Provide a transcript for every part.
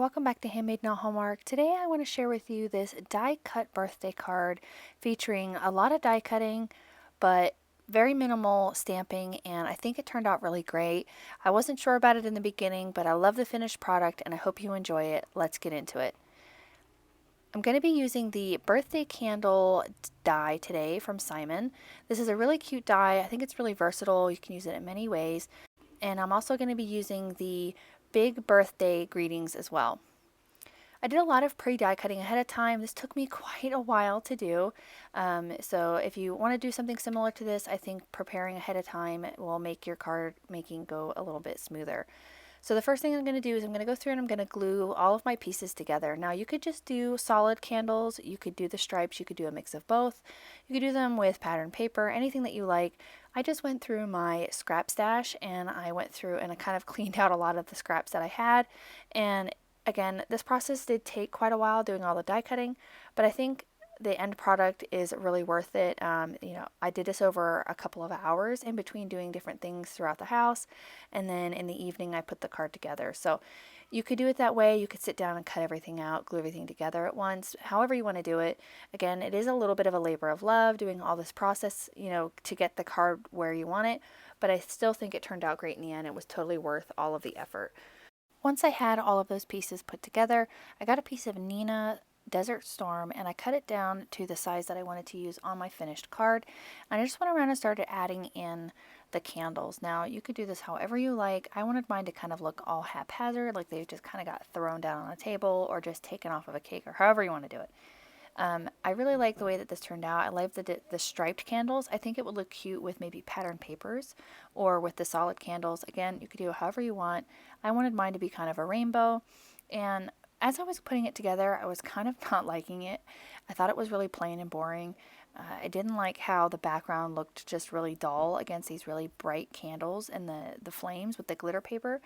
welcome back to Handmade Not Hallmark. Today I want to share with you this die cut birthday card featuring a lot of die cutting but very minimal stamping, and I think it turned out really great. I wasn't sure about it in the beginning, but I love the finished product and I hope you enjoy it. Let's get into it. I'm going to be using the birthday candle die today from Simon. This is a really cute die. I think it's really versatile. You can use it in many ways. And I'm also going to be using the big birthday greetings as well. I did a lot of pre-die cutting ahead of time. This took me quite a while to do. So if you want to do something similar to this, I think preparing ahead of time will make your card making go a little bit smoother. So the first thing I'm going to do is I'm going to go through and I'm going to glue all of my pieces together. Now you could just do solid candles, you could do the stripes, you could do a mix of both. You could do them with pattern paper, anything that you like. I just went through my scrap stash and I went through and I kind of cleaned out a lot of the scraps that I had. And again, this process did take quite a while doing all the die cutting, but I think the end product is really worth it. I did this over a couple of hours in between doing different things throughout the house, and then in the evening I put the card together. So you could do it that way. You could sit down and cut everything out, glue everything together at once, however you want to do it. Again, it is a little bit of a labor of love doing all this process, to get the card where you want it, but I still think it turned out great in the end. It was totally worth all of the effort. Once I had all of those pieces put together, I got a piece of Neenah Desert Storm and I cut it down to the size that I wanted to use on my finished card. And I just went around and started adding in the candles. Now you could do this however you like. I wanted mine to kind of look all haphazard, like they just kind of got thrown down on a table or just taken off of a cake, or however you want to do it. I really like the way that this turned out. I love the striped candles. I think it would look cute with maybe pattern papers or with the solid candles. Again, you could do it however you want. I wanted mine to be kind of a rainbow, and as I was putting it together, I was kind of not liking it. I thought it was really plain and boring. I didn't like how the background looked just really dull against these really bright candles and the flames with the glitter paper.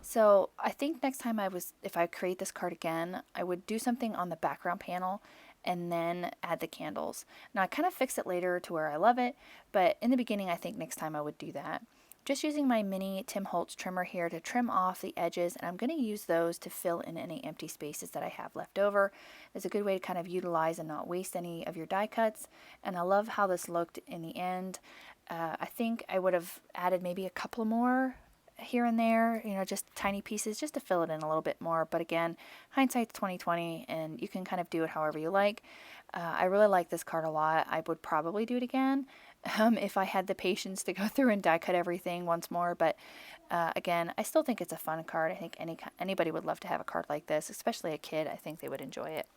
So I think next time if I create this card again, I would do something on the background panel and then add the candles. Now I kind of fix it later to where I love it, but in the beginning I think next time I would do that. Just using my mini Tim Holtz trimmer here to trim off the edges, and I'm going to use those to fill in any empty spaces that I have left over. It's a good way to kind of utilize and not waste any of your die cuts, and I love how this looked in the end. I think I would have added maybe a couple more here and there, just tiny pieces just to fill it in a little bit more. But again, hindsight's 2020 and you can kind of do it however you like. I really like this card a lot. I would probably do it again if I had the patience to go through and die cut everything once more. But again, I still think it's a fun card. I think anybody would love to have a card like this, especially a kid. I think they would enjoy it.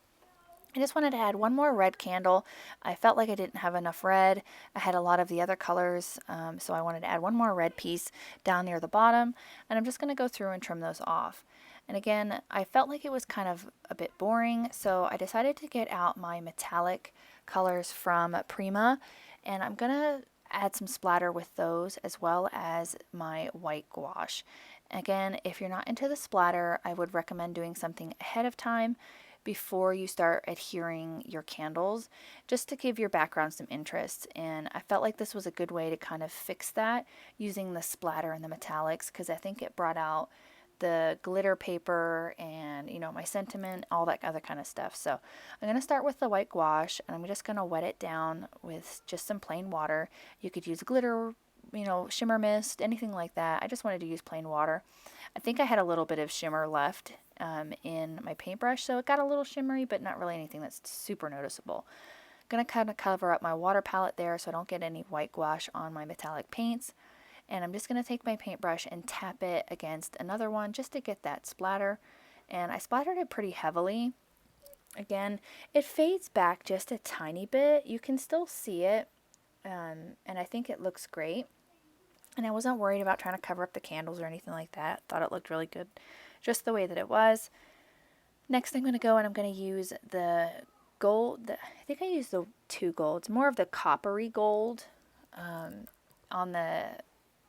I just wanted to add one more red candle. I felt like I didn't have enough red. I had a lot of the other colors, so I wanted to add one more red piece down near the bottom, and I'm just going to go through and trim those off. And again, I felt like it was kind of a bit boring, so I decided to get out my metallic colors from Prima, and I'm going to add some splatter with those as well as my white gouache. Again, if you're not into the splatter, I would recommend doing something ahead of time before you start adhering your candles, just to give your background some interest. And I felt like this was a good way to kind of fix that using the splatter and the metallics, because I think it brought out the glitter paper and my sentiment, all that other kind of stuff. So I'm going to start with the white gouache, and I'm just going to wet it down with just some plain water. You could use glitter, shimmer mist, anything like that. I just wanted to use plain water. I think I had a little bit of shimmer left in my paintbrush, so it got a little shimmery, but not really anything that's super noticeable. I'm going to kind of cover up my water palette there so I don't get any white gouache on my metallic paints. And I'm just going to take my paintbrush and tap it against another one just to get that splatter. And I splattered it pretty heavily. Again, it fades back just a tiny bit. You can still see it, and I think it looks great. And I wasn't worried about trying to cover up the candles or anything like that. Thought it looked really good just the way that it was. Next I'm going to go and I'm going to use the gold. I think I used the two golds, more of the coppery gold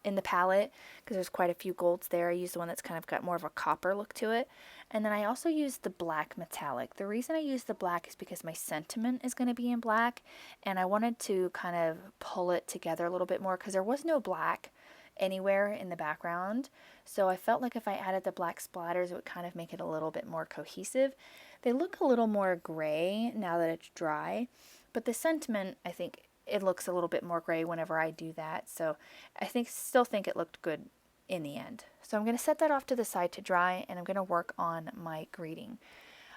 in the palette, because there's quite a few golds there. I used the one that's kind of got more of a copper look to it. And then I also used the black metallic. The reason I used the black is because my sentiment is going to be in black, and I wanted to kind of pull it together a little bit more because there was no black anywhere in the background. So I felt like if I added the black splatters, it would kind of make it a little bit more cohesive. They look a little more gray now that it's dry, but the sentiment, I think it looks a little bit more gray whenever I do that. So I still think it looked good in the end. So I'm going to set that off to the side to dry, and I'm going to work on my greeting.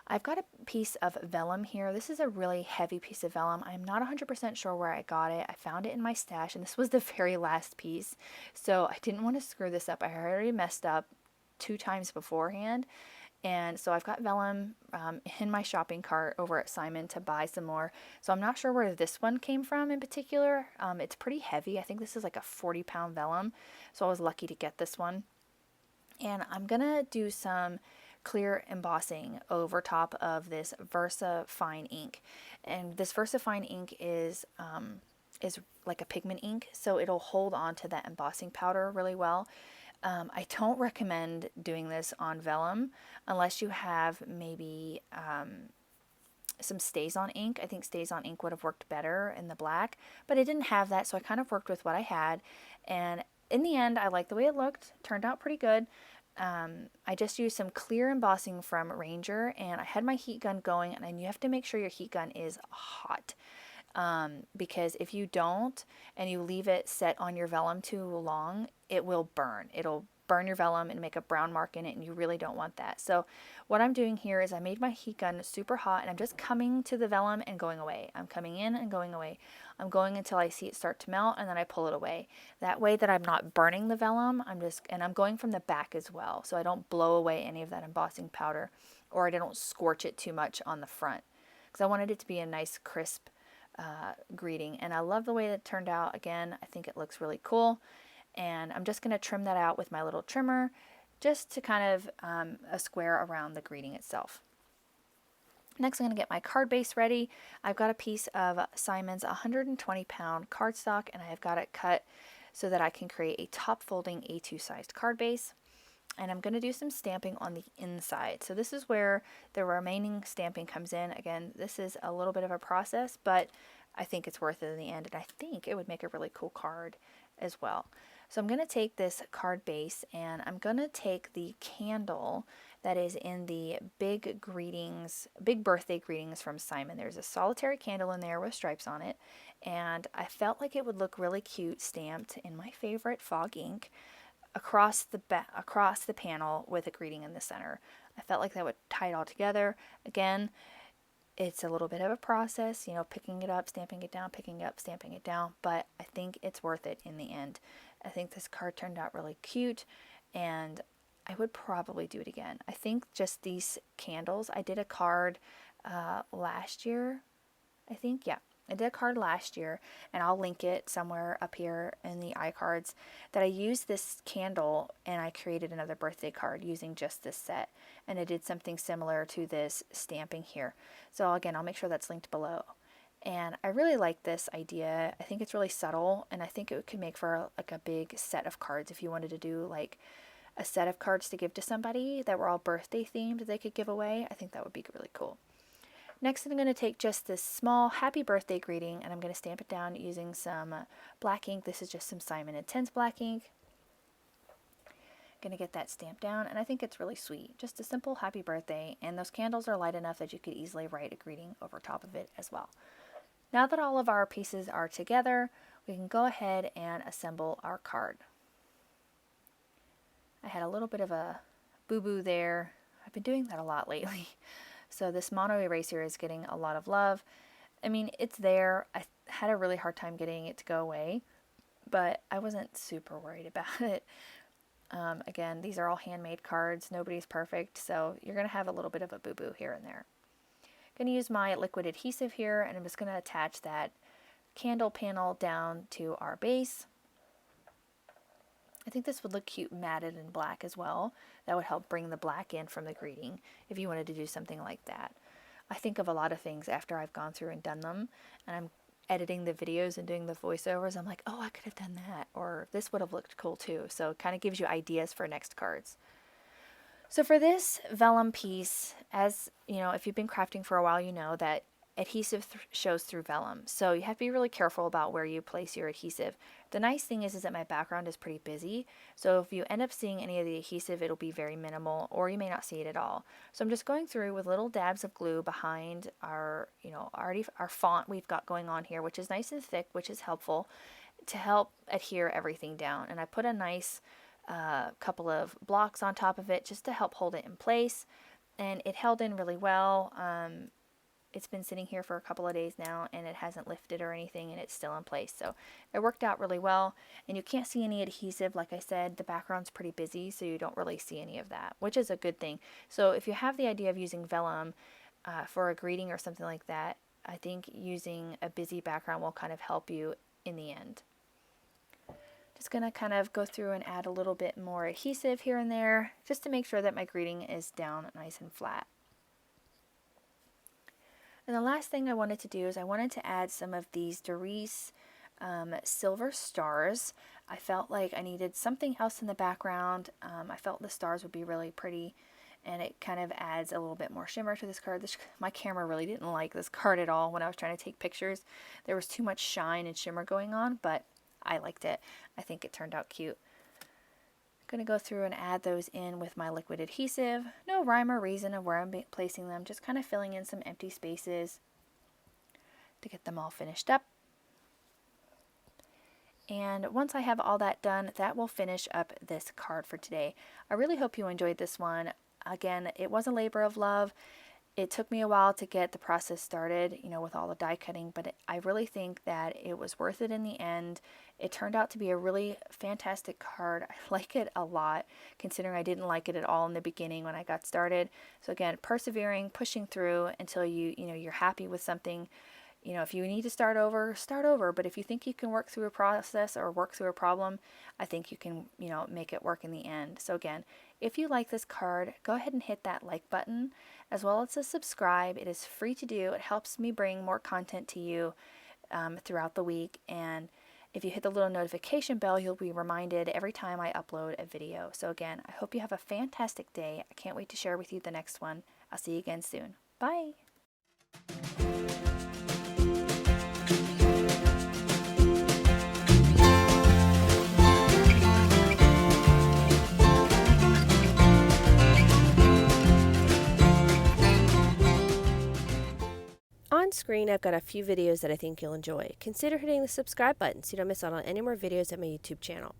I've got a piece of vellum here. This is a really heavy piece of vellum. I'm not 100% sure where I got it. I found it in my stash, and this was the very last piece. So I didn't want to screw this up. I already messed up 2 times beforehand. And so I've got vellum in my shopping cart over at Simon to buy some more. So I'm not sure where this one came from in particular. It's pretty heavy. I think this is like a 40-pound vellum. So I was lucky to get this one. And I'm going to do some clear embossing over top of this Versa Fine ink. And this Versa Fine ink is like a pigment ink, so it'll hold on to that embossing powder really well. I don't recommend doing this on vellum unless you have maybe some StazOn ink. I think StazOn ink would have worked better in the black, but I didn't have that, so I kind of worked with what I had. And in the end, I liked the way it looked. Turned out pretty good. I just used some clear embossing from Ranger, and I had my heat gun going, and you have to make sure your heat gun is hot. Because if you don't and you leave it set on your vellum too long, it will burn. It'll burn your vellum and make a brown mark in it, and you really don't want that. So what I'm doing here is I made my heat gun super hot, and I'm just coming to the vellum and going away. I'm coming in and going away. I'm going until I see it start to melt, and then I pull it away. That way that I'm not burning the vellum, and I'm going from the back as well, so I don't blow away any of that embossing powder, or I don't scorch it too much on the front, because I wanted it to be a nice crisp greeting. And I love the way that turned out. Again, I think it looks really cool, and I'm just going to trim that out with my little trimmer just to kind of a square around the greeting itself. Next, I'm going to get my card base ready. I've got a piece of Simon's 120-pound cardstock, and I have got it cut so that I can create a top folding A2 sized card base. And I'm going to do some stamping on the inside. So this is where the remaining stamping comes in. Again, this is a little bit of a process, but I think it's worth it in the end, and I think it would make a really cool card as well. So I'm going to take this card base, and I'm going to take the candle that is in the big birthday greetings from Simon. There's a solitary candle in there with stripes on it, and I felt like it would look really cute stamped in my favorite fog ink across the panel with a greeting in the center. I felt like that would tie it all together. Again, it's a little bit of a process, picking it up, stamping it down, picking it up, stamping it down, but I think it's worth it in the end. I think this card turned out really cute, and I would probably do it again. I think just these candles, I did a card last year, I think, yeah. I did a card last year, and I'll link it somewhere up here in the iCards, that I used this candle and I created another birthday card using just this set. And I did something similar to this stamping here. So again, I'll make sure that's linked below. And I really like this idea. I think it's really subtle, and I think it could make for like a big set of cards if you wanted to do like a set of cards to give to somebody that were all birthday themed that they could give away. I think that would be really cool. Next, I'm going to take just this small happy birthday greeting, and I'm going to stamp it down using some black ink. This is just some Simon & Ten's black ink. Going to get that stamped down, and I think it's really sweet. Just a simple happy birthday, and those candles are light enough that you could easily write a greeting over top of it as well. Now that all of our pieces are together, we can go ahead and assemble our card. I had a little bit of a boo-boo there. I've been doing that a lot lately. So this mono eraser is getting a lot of love. I mean, it's there. I had a really hard time getting it to go away, but I wasn't super worried about it. Again, these are all handmade cards. Nobody's perfect, so you're going to have a little bit of a boo-boo here and there. I'm going to use my liquid adhesive here, and I'm just going to attach that candle panel down to our base. I think this would look cute matted in black as well. That would help bring the black in from the greeting if you wanted to do something like that. I think of a lot of things after I've gone through and done them, and I'm editing the videos and doing the voiceovers. I'm like, oh, I could have done that, or this would have looked cool too. So it kind of gives you ideas for next cards. So for this vellum piece, as you know, if you've been crafting for a while, you know that adhesive shows through vellum. So you have to be really careful about where you place your adhesive. The nice thing is that my background is pretty busy. So if you end up seeing any of the adhesive, it'll be very minimal, or you may not see it at all. So I'm just going through with little dabs of glue behind our, our font we've got going on here, which is nice and thick, which is helpful to help adhere everything down. And I put a nice couple of blocks on top of it just to help hold it in place. And it held in really well. It's been sitting here for a couple of days now, and it hasn't lifted or anything, and it's still in place. So it worked out really well. And you can't see any adhesive. Like I said, the background's pretty busy, so you don't really see any of that, which is a good thing. So if you have the idea of using vellum for a greeting or something like that, I think using a busy background will kind of help you in the end. Just going to kind of go through and add a little bit more adhesive here and there, just to make sure that my greeting is down nice and flat. And the last thing I wanted to do is I wanted to add some of these Doris silver stars. I felt like I needed something else in the background. I felt the stars would be really pretty, and it kind of adds a little bit more shimmer to this card. My camera really didn't like this card at all when I was trying to take pictures. There was too much shine and shimmer going on, but I liked it. I think it turned out cute. I'm going to go through and add those in with my liquid adhesive. No rhyme or reason of where I'm placing them, just kind of filling in some empty spaces to get them all finished up. And once I have all that done, that will finish up this card for today. I really hope you enjoyed this one. Again, it was a labor of love. It took me a while to get the process started, with all the die cutting, but I really think that it was worth it in the end. It turned out to be a really fantastic card. I like it a lot, considering I didn't like it at all in the beginning when I got started. So again, persevering, pushing through until you're happy with something. If you need to start over, start over. But if you think you can work through a process or work through a problem, I think you can, make it work in the end. So again, if you like this card, go ahead and hit that like button, as well as to subscribe. It is free to do. It helps me bring more content to you throughout the week. And if you hit the little notification bell, you'll be reminded every time I upload a video. So again, I hope you have a fantastic day. I can't wait to share with you the next one. I'll see you again soon. Bye. On screen, I've got a few videos that I think you'll enjoy. Consider hitting the subscribe button so you don't miss out on any more videos at my YouTube channel.